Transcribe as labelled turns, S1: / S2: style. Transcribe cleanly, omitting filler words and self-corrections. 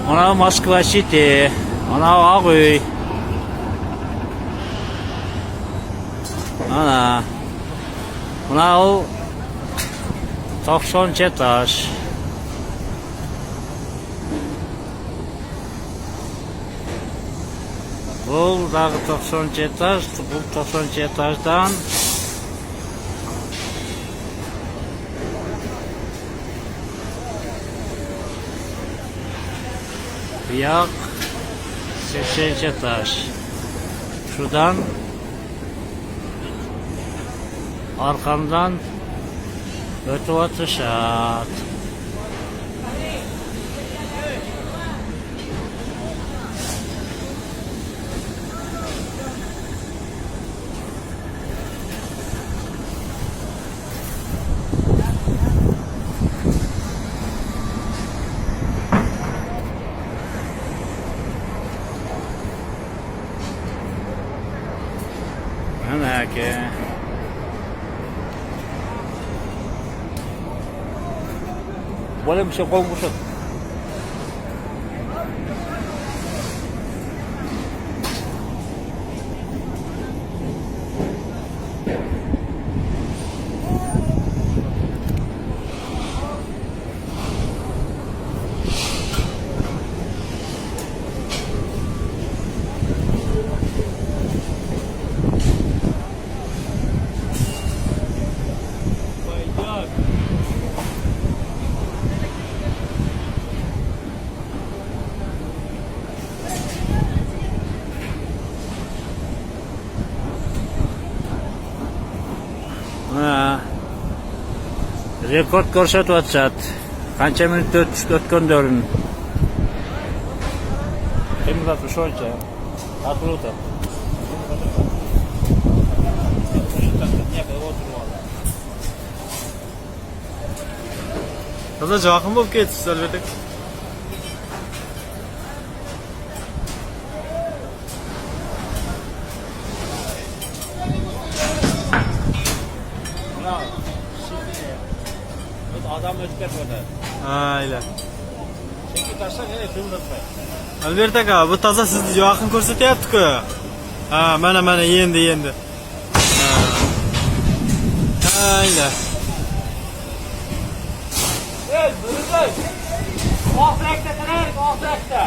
S1: Ana Moskva City. Ana Ağuy. Ana. Ana o 90 etaj. Bu dağı 90 etaj. Bu 90 etajdan Yak 80 taş. Şuradan arkamdan ötü atışat. Ki boleh bisa kongkusut. Rekord ko'rsatyapti. Qancha minutda o'tganlarini. Qiymat shuncha. Atruta.
S2: Toza joqim bo'lib ketdi albatta.
S1: Adam o'tkir bo'ladi.
S2: Ayla.
S1: Cheki tashlab, to'g'ritmay.
S2: Albatta aka, bu toza sizni joqim ko'rsatyapti-ku. Ha, mana endi. Ayla.
S1: Ey, burilay. Oxrakda turaylik, oxrakda.